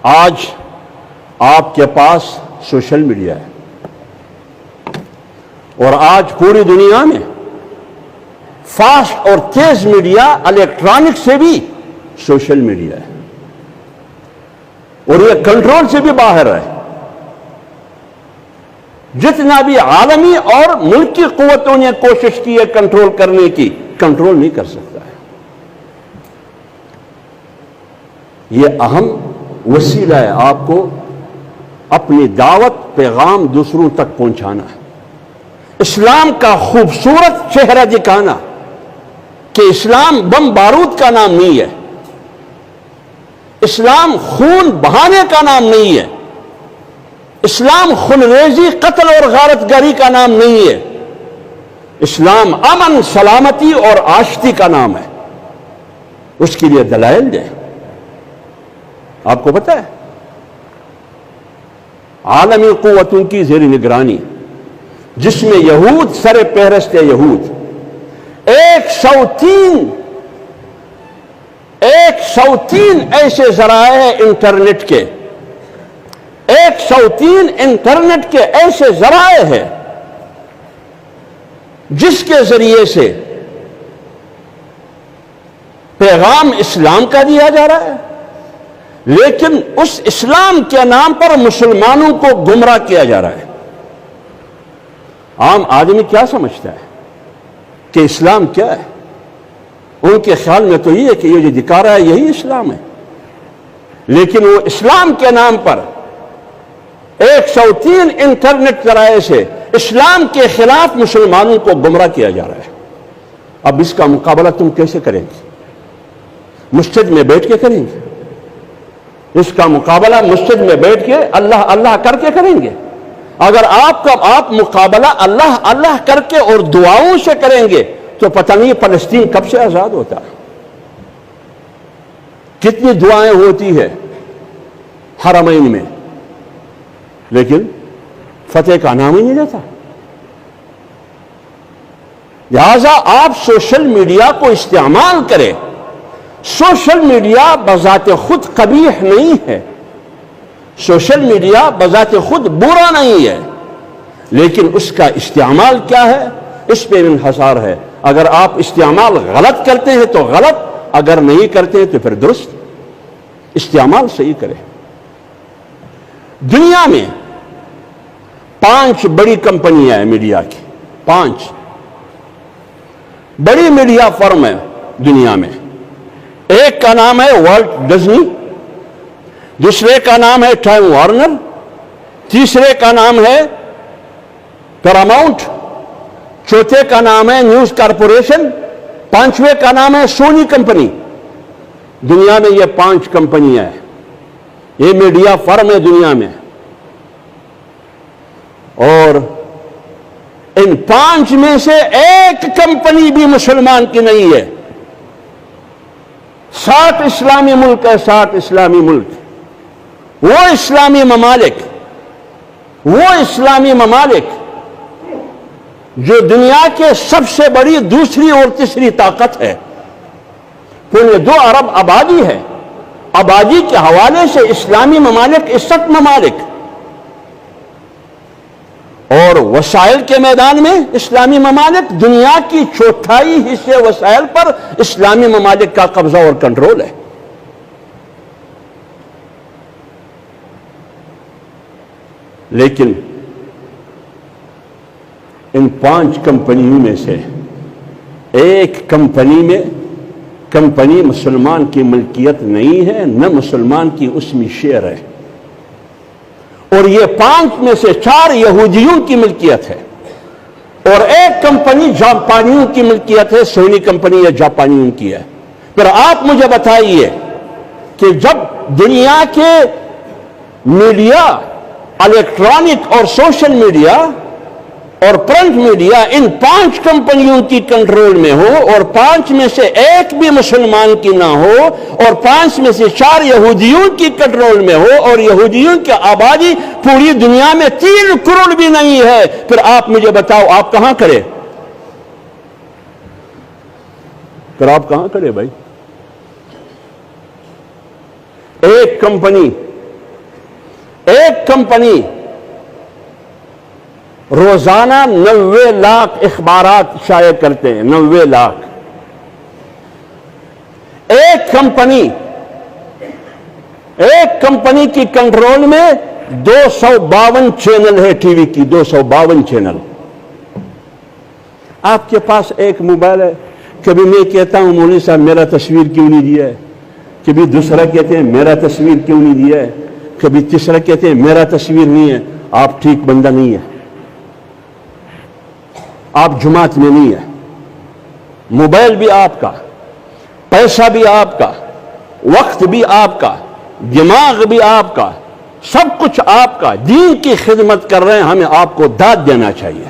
آج آپ کے پاس سوشل میڈیا ہے اور آج پوری دنیا میں فاسٹ اور تیز میڈیا الیکٹرانک سے بھی سوشل میڈیا ہے اور یہ کنٹرول سے بھی باہر ہے. جتنا بھی عالمی اور ملکی قوتوں نے کوشش کی ہے کنٹرول کرنے کی، کنٹرول نہیں کر سکتا ہے. یہ اہم وسیلہ ہے آپ کو اپنی دعوت پیغام دوسروں تک پہنچانا ہے، اسلام کا خوبصورت چہرہ دکھانا کہ اسلام بم بارود کا نام نہیں ہے، اسلام خون بہانے کا نام نہیں ہے، اسلام خونریزی قتل اور غارت گری کا نام نہیں ہے، اسلام امن سلامتی اور آشتی کا نام ہے. اس کے لیے دلائل دیں. آپ کو پتہ ہے عالمی قوتوں کی زیر نگرانی جس میں یہود سر فہرست ہے، یہود 103 ایسے ذرائع ہیں انٹرنیٹ کے، 103 انٹرنیٹ کے ایسے ذرائع ہیں جس کے ذریعے سے پیغام اسلام کا دیا جا رہا ہے، لیکن اس اسلام کے نام پر مسلمانوں کو گمراہ کیا جا رہا ہے. عام آدمی کیا سمجھتا ہے کہ اسلام کیا ہے؟ ان کے خیال میں تو یہ ہے کہ یہ جو دکھا رہا ہے یہی اسلام ہے، لیکن وہ اسلام کے نام پر 103 انٹرنیٹ ذرائع سے اسلام کے خلاف مسلمانوں کو گمراہ کیا جا رہا ہے. اب اس کا مقابلہ تم کیسے کریں گے؟ مسجد میں بیٹھ کے کریں گے؟ اس کا مقابلہ مسجد میں بیٹھ کے اللہ اللہ کر کے کریں گے؟ اگر آپ مقابلہ اللہ اللہ کر کے اور دعاؤں سے کریں گے تو پتہ نہیں فلسطین کب سے آزاد ہوتا. کتنی دعائیں ہوتی ہے حرمین میں، لیکن فتح کا نام ہی نہیں لیتا. لہذا آپ سوشل میڈیا کو استعمال کریں. سوشل میڈیا بذات خود قبیح نہیں ہے، سوشل میڈیا بذات خود برا نہیں ہے، لیکن اس کا استعمال کیا ہے اس پہ انحصار ہے. اگر آپ استعمال غلط کرتے ہیں تو غلط، اگر نہیں کرتے ہیں تو پھر درست. استعمال صحیح کریں. دنیا میں 5 بڑی کمپنیاں ہیں میڈیا کی، 5 بڑی میڈیا فرم ہے دنیا میں. ایک کا نام ہے والٹ ڈزنی، دوسرے کا نام ہے ٹائم وارنر، تیسرے کا نام ہے پیراماؤنٹ، چوتھے کا نام ہے نیوز کارپوریشن، پانچویں کا نام ہے سونی کمپنی. دنیا میں یہ 5 کمپنیاں ہیں، یہ میڈیا فرم ہے دنیا میں. اور ان 5 میں سے ایک کمپنی بھی مسلمان کی نہیں ہے. 60 اسلامی ملک ہے، 60 اسلامی ملک. وہ اسلامی ممالک جو دنیا کے سب سے بڑی دوسری اور تیسری طاقت ہے، پونے 2 ارب آبادی ہے. آبادی کے حوالے سے اسلامی ممالک 61 ممالک، اور وسائل کے میدان میں اسلامی ممالک دنیا کی 1/4 حصے وسائل پر اسلامی ممالک کا قبضہ اور کنٹرول ہے. لیکن ان 5 کمپنیوں میں سے ایک کمپنی مسلمان کی ملکیت نہیں ہے، نہ مسلمان کی اس میں شیئر ہے. اور یہ 5 میں سے 4 یہودیوں کی ملکیت ہے، اور ایک کمپنی جاپانیوں کی ملکیت ہے. سونی کمپنی یہ جاپانیوں کی ہے. پھر آپ مجھے بتائیے کہ جب دنیا کے میڈیا، الیکٹرانک اور سوشل میڈیا اور پرنٹ میڈیا ان 5 کمپنیوں کی کنٹرول میں ہو، اور 5 میں سے ایک بھی مسلمان کی نہ ہو، اور 5 میں سے 4 یہودیوں کی کنٹرول میں ہو، اور یہودیوں کی آبادی پوری دنیا میں 3 کروڑ بھی نہیں ہے، پھر آپ مجھے بتاؤ آپ کہاں کھڑے؟ پھر آپ کہاں کھڑے بھائی؟ ایک کمپنی ایک کمپنی روزانہ 90 لاکھ اخبارات شائع کرتے ہیں، 90 لاکھ. ایک کمپنی کی کنٹرول میں 252 چینل ہے ٹی وی کی، 252 چینل. آپ کے پاس ایک موبائل ہے. کبھی میں کہتا ہوں مولوی صاحب میرا تصویر کیوں نہیں دیا ہے، کبھی دوسرا کہتے ہیں میرا تصویر کیوں نہیں دیا ہے، کبھی تیسرا کہتے ہیں میرا تصویر نہیں ہے. آپ ٹھیک بندہ نہیں ہے، آپ جماعت میں نہیں ہے. موبائل بھی آپ کا، پیسہ بھی آپ کا، وقت بھی آپ کا، دماغ بھی آپ کا، سب کچھ آپ کا. دین کی خدمت کر رہے ہیں، ہمیں آپ کو داد دینا چاہیے.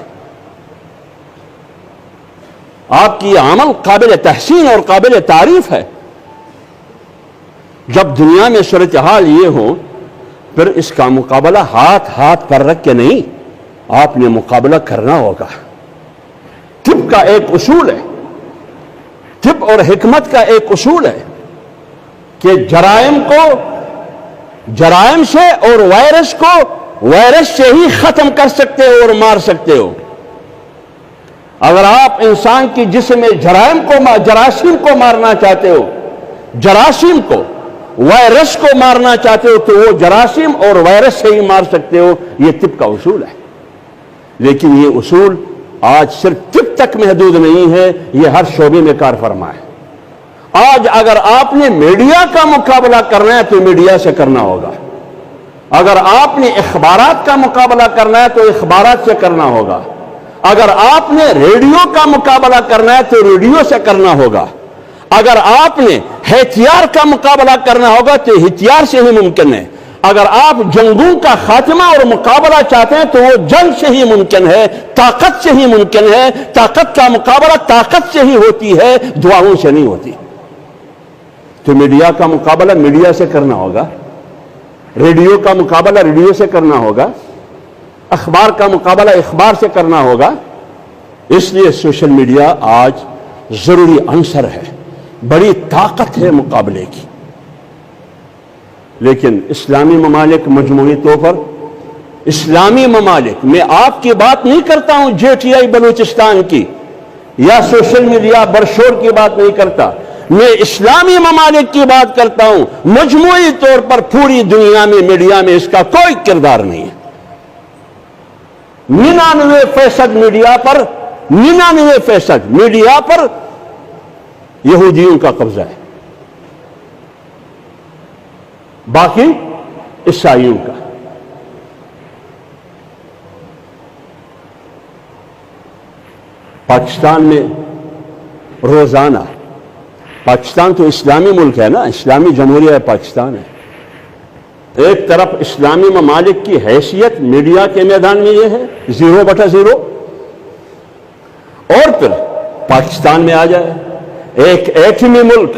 آپ کی یہ عمل قابل تحسین اور قابل تعریف ہے. جب دنیا میں صورتحال یہ ہو پھر اس کا مقابلہ ہاتھ پر رکھ کے نہیں، آپ نے مقابلہ کرنا ہوگا. طب کا ایک اصول ہے، طب اور حکمت کا ایک اصول ہے کہ جرائم سے اور وائرس سے ہی ختم کر سکتے ہو اور مار سکتے ہو. اگر آپ انسان کی جسم میں جراثیم کو مارنا چاہتے ہو، جراثیم کو، وائرس کو مارنا چاہتے ہو، تو وہ جراثیم اور وائرس سے ہی مار سکتے ہو. یہ طب کا اصول ہے. لیکن یہ اصول آج صرف طب تک محدود نہیں ہے، یہ ہر شعبے میں کار فرما ہے. آج اگر آپ نے میڈیا کا مقابلہ کرنا ہے تو میڈیا سے کرنا ہوگا. اگر آپ نے اخبارات کا مقابلہ کرنا ہے تو اخبارات سے کرنا ہوگا. اگر آپ نے ریڈیو کا مقابلہ کرنا ہے تو ریڈیو سے کرنا ہوگا. اگر آپ نے ہتھیار کا مقابلہ کرنا ہوگا تو ہتھیار سے ہی ممکن ہے. اگر آپ جنگوں کا خاتمہ اور مقابلہ چاہتے ہیں تو وہ جنگ سے ہی ممکن ہے، طاقت سے ہی ممکن ہے. طاقت کا مقابلہ طاقت سے ہی ہوتی ہے، دعاؤں سے نہیں ہوتی. تو میڈیا کا مقابلہ میڈیا سے کرنا ہوگا، ریڈیو کا مقابلہ ریڈیو سے کرنا ہوگا، اخبار کا مقابلہ اخبار سے کرنا ہوگا. اس لیے سوشل میڈیا آج ضروری عنصر ہے، بڑی طاقت ہے مقابلے کی. لیکن اسلامی ممالک مجموعی طور پر، اسلامی ممالک، میں آپ کی بات نہیں کرتا ہوں JTI بلوچستان کی یا سوشل میڈیا برشور کی بات نہیں کرتا، میں اسلامی ممالک کی بات کرتا ہوں. مجموعی طور پر پوری دنیا میں میڈیا میں اس کا کوئی کردار نہیں ہے. 99% میڈیا پر یہودیوں کا قبضہ ہے، باقی عیسائیوں کا. پاکستان میں روزانہ، پاکستان تو اسلامی ملک ہے نا، اسلامی جمہوریہ پاکستان ہے. ایک طرف اسلامی ممالک کی حیثیت میڈیا کے میدان میں یہ ہے 0/0، اور پھر پاکستان میں آ جائے، ایک ایٹمی ملک،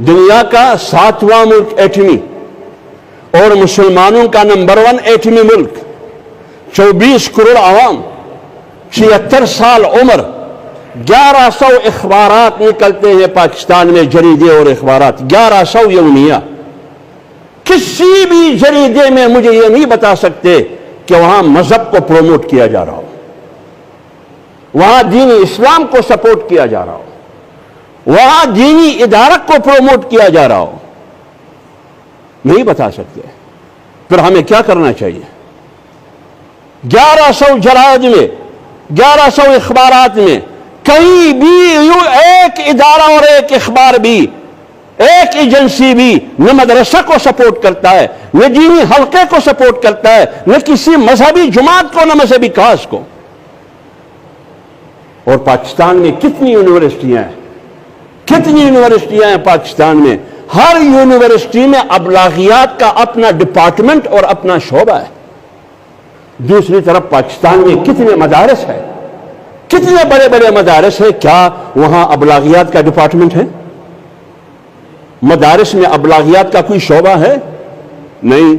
دنیا کا 7واں ملک ایٹمی اور مسلمانوں کا نمبر 1 ایٹمی ملک، 24 کروڑ عوام، 76 سال عمر، 1100 اخبارات نکلتے ہیں پاکستان میں، جریدے اور اخبارات 1100 یومیہ. کسی بھی جریدے میں مجھے یہ نہیں بتا سکتے کہ وہاں مذہب کو پروموٹ کیا جا رہا ہو، وہاں دینی اسلام کو سپورٹ کیا جا رہا ہو، وہاں دینی ادارت کو پروموٹ کیا جا رہا ہو. نہیں بتا سکتے. پھر ہمیں کیا کرنا چاہیے؟ 1100 جرائد میں، 1100 اخبارات میں کہیں بھی ایک ادارہ اور ایک اخبار بھی، ایک ایجنسی بھی نہ مدرسہ کو سپورٹ کرتا ہے، نہ دینی حلقے کو سپورٹ کرتا ہے، نہ کسی مذہبی جماعت کو، نہ مذہبی کاز کو. اور پاکستان میں کتنی یونیورسٹیاں ہیں، کتنی یونیورسٹیاں ہیں پاکستان میں. ہر یونیورسٹی میں ابلاغیات کا اپنا ڈپارٹمنٹ اور اپنا شعبہ ہے. دوسری طرف پاکستان میں کتنے مدارس ہیں، کتنے بڑے بڑے مدارس ہیں. کیا وہاں ابلاغیات کا ڈپارٹمنٹ ہے؟ مدارس میں ابلاغیات کا کوئی شعبہ ہے؟ نہیں.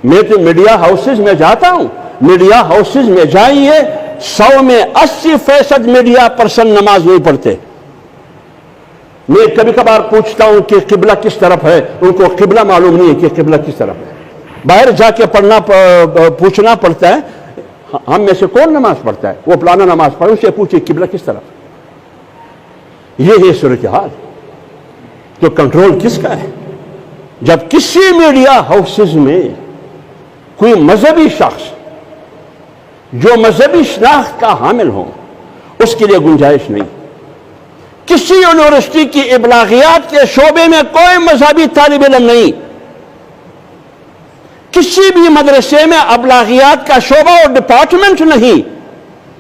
میں تو میڈیا ہاؤسز میں جاتا ہوں، میڈیا ہاؤسز میں جائیے، 100 میں 80% میڈیا پرسن نماز نہیں پڑھتے. میں کبھی کبھار پوچھتا ہوں کہ قبلہ کس طرف ہے، ان کو قبلہ معلوم نہیں ہے کہ قبلہ کس طرف ہے. باہر جا کے پوچھنا پڑتا ہے ہم میں سے کون نماز پڑھتا ہے، وہ فلانا نماز پڑھے، اسے پوچھے قبلہ کس طرف، یہ ہے صورتحال۔ تو کنٹرول کس کا ہے؟ جب کسی میڈیا ہاؤسز میں کوئی مذہبی شخص جو مذہبی شناخت کا حامل ہو، اس کے لیے گنجائش نہیں۔ کسی یونیورسٹی کی ابلاغیات کے شعبے میں کوئی مذہبی طالب علم نہیں، کسی بھی مدرسے میں ابلاغیات کا شعبہ اور ڈپارٹمنٹ نہیں،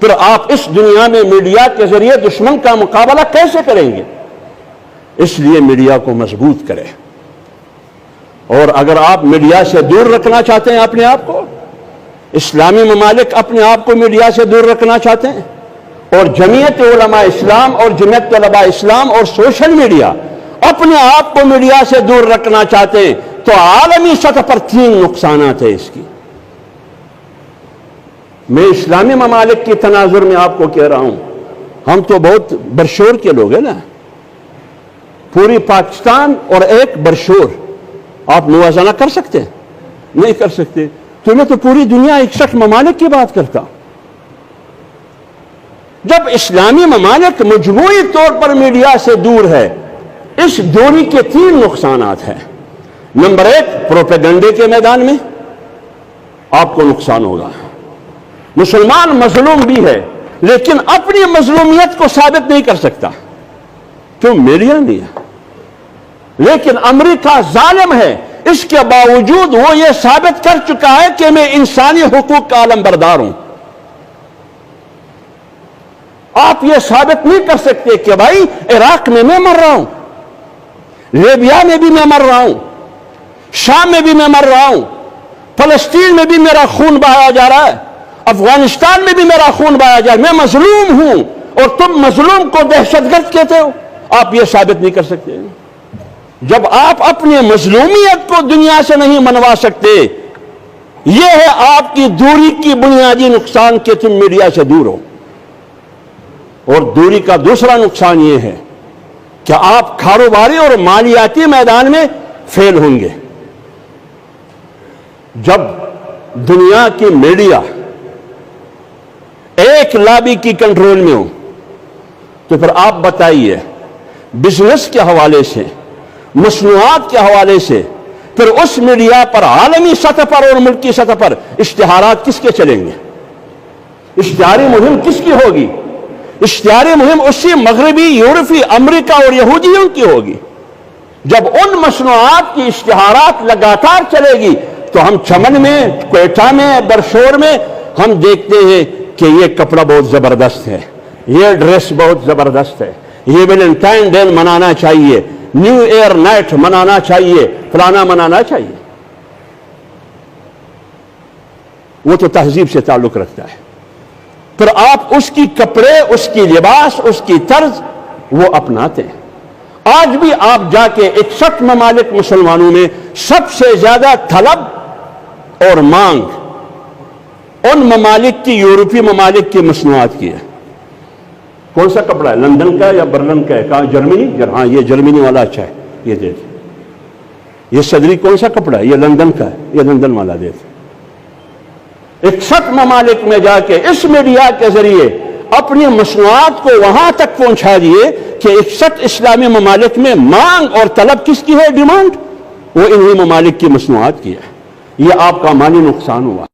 پھر آپ اس دنیا میں میڈیا کے ذریعے دشمن کا مقابلہ کیسے کریں گے؟ اس لیے میڈیا کو مضبوط کریں۔ اور اگر آپ میڈیا سے دور رکھنا چاہتے ہیں اپنے آپ کو، اسلامی ممالک اپنے آپ کو میڈیا سے دور رکھنا چاہتے ہیں، اور جمعیت علماء اسلام اور جمعیت طلباء اسلام اور سوشل میڈیا اپنے آپ کو میڈیا سے دور رکھنا چاہتے ہیں، تو عالمی سطح پر 3 نقصانات ہیں اس کی۔ میں اسلامی ممالک کی تناظر میں آپ کو کہہ رہا ہوں، ہم تو بہت برشور کے لوگ ہیں نا، پوری پاکستان اور ایک برشور، آپ موازنہ کر سکتے ہیں؟ نہیں کر سکتے۔ تو میں تو پوری دنیا 61 ممالک کی بات کرتا ہوں۔ جب اسلامی ممالک مجموعی طور پر میڈیا سے دور ہے، اس دوری کے 3 نقصانات ہیں۔ نمبر 1، پروپیگنڈے کے میدان میں آپ کو نقصان ہوگا۔ مسلمان مظلوم بھی ہے لیکن اپنی مظلومیت کو ثابت نہیں کر سکتا، کیوں؟ میڈیا نہیں ہے۔ لیکن امریکہ ظالم ہے، اس کے باوجود وہ یہ ثابت کر چکا ہے کہ میں انسانی حقوق کا علم بردار ہوں۔ آپ یہ ثابت نہیں کر سکتے کہ بھائی عراق میں مر رہا ہوں، لیبیا میں بھی میں مر رہا ہوں، شام میں بھی میں مر رہا ہوں، فلسطین میں بھی میرا خون بہایا جا رہا ہے، افغانستان میں بھی میرا خون بہایا جا رہا ہے، میں مظلوم ہوں، اور تم مظلوم کو دہشت گرد کہتے ہو۔ آپ یہ ثابت نہیں کر سکتے۔ جب آپ اپنی مظلومیت کو دنیا سے نہیں منوا سکتے، یہ ہے آپ کی دوری کی بنیادی نقصان کہ تم میڈیا سے دور ہو۔ اور دوری کا دوسرا نقصان یہ ہے کہ آپ کاروباری اور مالیاتی میدان میں فیل ہوں گے۔ جب دنیا کی میڈیا ایک لابی کی کنٹرول میں ہو تو پھر آپ بتائیے بزنس کے حوالے سے، مصنوعات کے حوالے سے، پھر اس میڈیا پر عالمی سطح پر اور ملکی سطح پر اشتہارات کس کے چلیں گے؟ اشتہاری مہم کس کی ہوگی؟ اشتہاری مہم اسی مغربی، یورپی، امریکہ اور یہودیوں کی ہوگی۔ جب ان مصنوعات کی اشتہارات لگاتار چلے گی تو ہم چمن میں، کوئٹہ میں، برشور میں ہم دیکھتے ہیں کہ یہ کپڑا بہت زبردست ہے، یہ ڈریس بہت زبردست ہے، یہ ویلنٹائن ڈے منانا چاہیے، نیو ایئر نائٹ منانا چاہیے، فلانا منانا چاہیے۔ وہ تو تہذیب سے تعلق رکھتا ہے۔ پھر آپ اس کی کپڑے، اس کی لباس، اس کی طرز وہ اپناتے ہیں۔ آج بھی آپ جا کے 61 ممالک مسلمانوں میں سب سے زیادہ طلب اور مانگ ان ممالک کی، یورپی ممالک کی مصنوعات کی ہے۔ کون سا کپڑا ہے؟ لندن کا ہے یا برلن کا ہے؟ کہاں؟ جرمنی؟ ہاں یہ جرمنی والا اچھا ہے، یہ دیکھ۔ یہ صدری کون سا کپڑا ہے؟ یہ لندن کا ہے، یہ لندن والا دیکھ۔ 61 ممالک میں جا کے اس میڈیا کے ذریعے اپنی مصنوعات کو وہاں تک پہنچا دیے کہ 61 اسلامی ممالک میں مانگ اور طلب کس کی ہے؟ ڈیمانڈ وہ انہی ممالک کی مصنوعات کی ہے۔ یہ آپ کا مالی نقصان ہوا۔